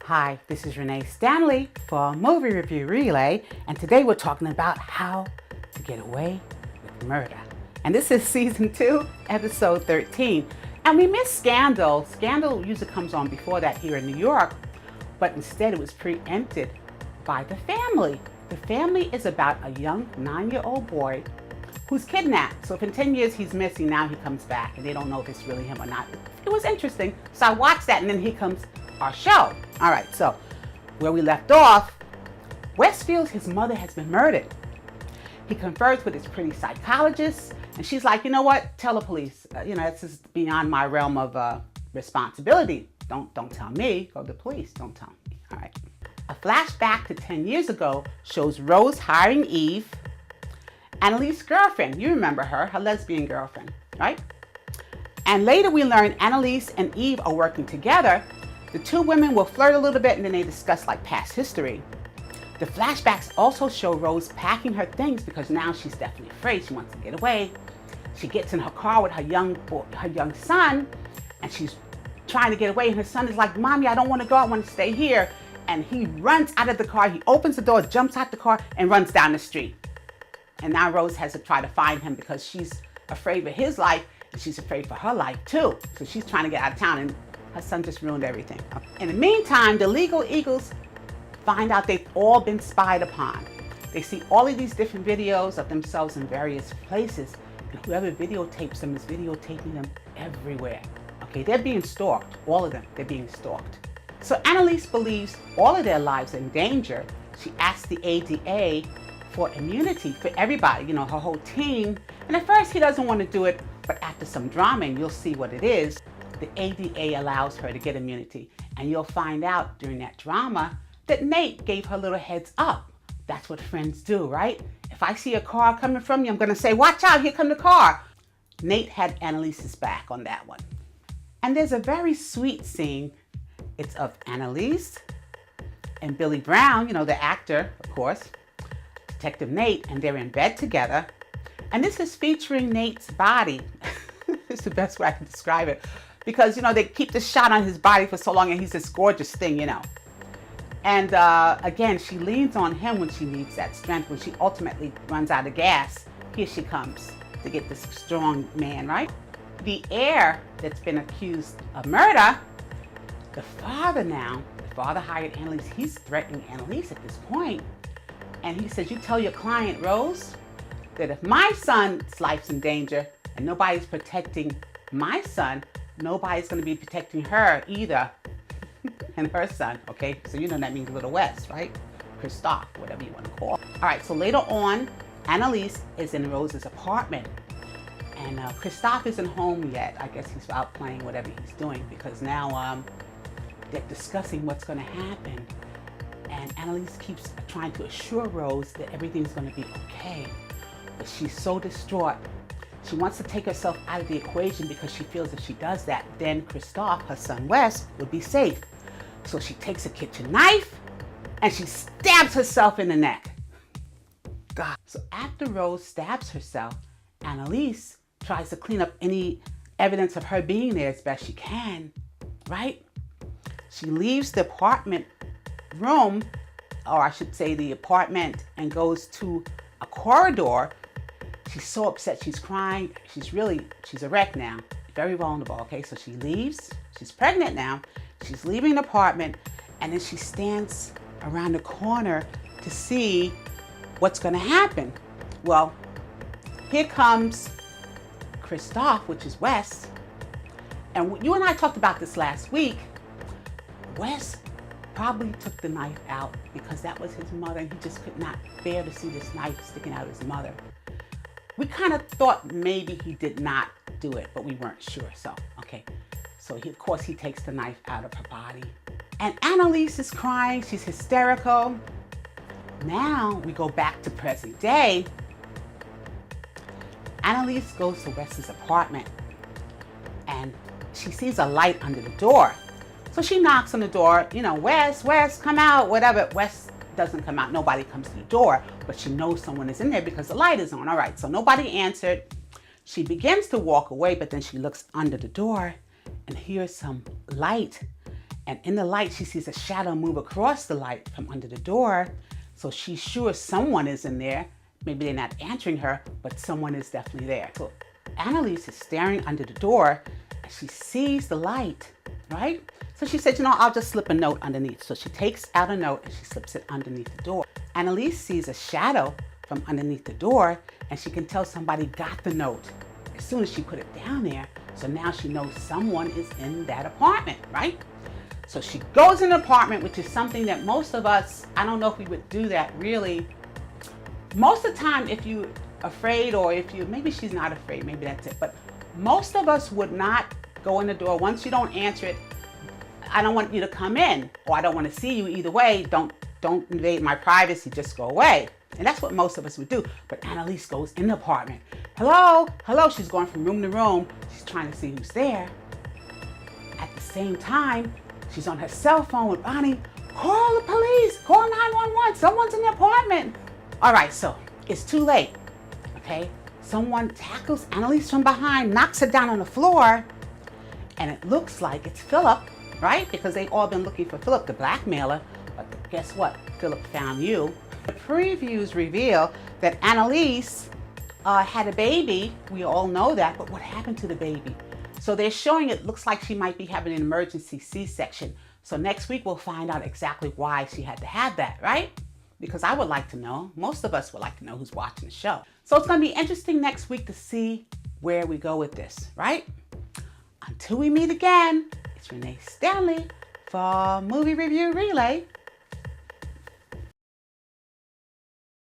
Hi, this is Renee Stanley for Movie Review Relay, and today we're talking about how to get away with murder. And this is season 2, episode 13. And we missed Scandal. Scandal usually comes on before that here in New York, but instead it was preempted by The Family. The Family is about a young 9-year-old boy who's kidnapped. So if in 10 years he's missing, now he comes back and they don't know if it's really him or not. It was interesting. So I watched that, and then here comes our show. All right, so where we left off, Wes feels his mother has been murdered. He confers with his pretty psychologist, and she's like, you know what? Tell the police. This is beyond my realm of responsibility. Don't tell me. Go to the police. Don't tell me. All right. A flashback to 10 years ago shows Rose hiring Eve, Annalise's girlfriend. You remember her lesbian girlfriend, right? And later we learn Annalise and Eve are working together. The two women will flirt a little bit, and then they discuss like past history. The flashbacks also show Rose packing her things because now she's definitely afraid. She wants to get away. She gets in her car with her young son, and she's trying to get away. And her son is like, "Mommy, I don't want to go. I want to stay here." And he runs out of the car. He opens the door, jumps out the car, and runs down the street. And now Rose has to try to find him because she's afraid for his life, and she's afraid for her life too. So she's trying to get out of town, and her son just ruined everything. In the meantime, the legal eagles find out they've all been spied upon. They see all of these different videos of themselves in various places, and whoever videotapes them is videotaping them everywhere. Okay, they're being stalked, all of them, they're being stalked. So Annalise believes all of their lives are in danger. She asks the ADA for immunity for everybody, her whole team. And at first he doesn't want to do it, but after some drama, and you'll see what it is, the ADA allows her to get immunity. And you'll find out during that drama that Nate gave her a little heads up. That's what friends do, right? If I see a car coming from you, I'm gonna say, "Watch out, here come the car." Nate had Annalise's back on that one. And there's a very sweet scene. It's of Annalise and Billy Brown, the actor, of course, Detective Nate, and they're in bed together. And this is featuring Nate's body. It's the best way I can describe it. Because, they keep the shot on his body for so long, and he's this gorgeous thing, And again, she leans on him when she needs that strength. When she ultimately runs out of gas, here she comes to get this strong man, right? The heir that's been accused of murder, the father hired Annalise. He's threatening Annalise at this point. And he says, "You tell your client, Rose, that if my son's life's in danger and nobody's protecting my son, nobody's going to be protecting her either." And her son, okay? So that means little Wes, right? Christophe, whatever you want to call it. All right, so later on, Annalise is in Rose's apartment. And Christophe isn't home yet. I guess he's out playing whatever he's doing, because now they're discussing what's going to happen. And Annalise keeps trying to assure Rose that everything's going to be okay. But she's so distraught. She wants to take herself out of the equation because she feels if she does that, then Christophe, her son Wes, would be safe. So she takes a kitchen knife and she stabs herself in the neck. God. So after Rose stabs herself, Annalise tries to clean up any evidence of her being there as best she can, right? She leaves the apartment room, or I should say the apartment, and goes to a corridor. She's so upset, she's crying, she's a wreck now, very vulnerable, okay? So she leaves, she's pregnant now, she's leaving the apartment, and then she stands around the corner to see what's gonna happen. Well, here comes Christophe, which is Wes, and you and I talked about this last week. Wes probably took the knife out because that was his mother, and he just could not bear to see this knife sticking out his mother. We kind of thought maybe he did not do it, but we weren't sure. So, okay. So, of course, he takes the knife out of her body. And Annalise is crying. She's hysterical. Now we go back to present day. Annalise goes to Wes's apartment, and she sees a light under the door. So she knocks on the door, "Wes, come out," whatever. Wes doesn't come out. Nobody comes to the door, but she knows someone is in there because the light is on. All right, so nobody answered. She begins to walk away, but then she looks under the door and hears some light. And in the light, she sees a shadow move across the light from under the door. So she's sure someone is in there. Maybe they're not answering her, but someone is definitely there. So Annalise is staring under the door and she sees the light, right? So she said, I'll just slip a note underneath. So she takes out a note and she slips it underneath the door. Annalise sees a shadow from underneath the door and she can tell somebody got the note as soon as she put it down there. So now she knows someone is in that apartment, right? So she goes in the apartment, which is something that most of us, I don't know if we would do that really. Most of the time, if you're afraid or maybe she's not afraid, maybe that's it. But most of us would not go in the door. Once you don't answer it, I don't want you to come in or I don't want to see you either way. Don't invade my privacy, just go away. And that's what most of us would do. But Annalise goes in the apartment. Hello, hello. She's going from room to room. She's trying to see who's there. At the same time, she's on her cell phone with Bonnie. Call the police, call 911. Someone's in the apartment. All right, so it's too late, okay? Someone tackles Annalise from behind, knocks her down on the floor, and it looks like it's Phillip, right? Because they've all been looking for Phillip, the blackmailer, but guess what? Phillip found you. The previews reveal that Annalise had a baby. We all know that, but what happened to the baby? So they're showing it looks like she might be having an emergency C-section. So next week we'll find out exactly why she had to have that, right? Because I would like to know, most of us would like to know who's watching the show. So it's going to be interesting next week to see where we go with this, right? Until we meet again, it's Renee Stanley for Movie Review Relay.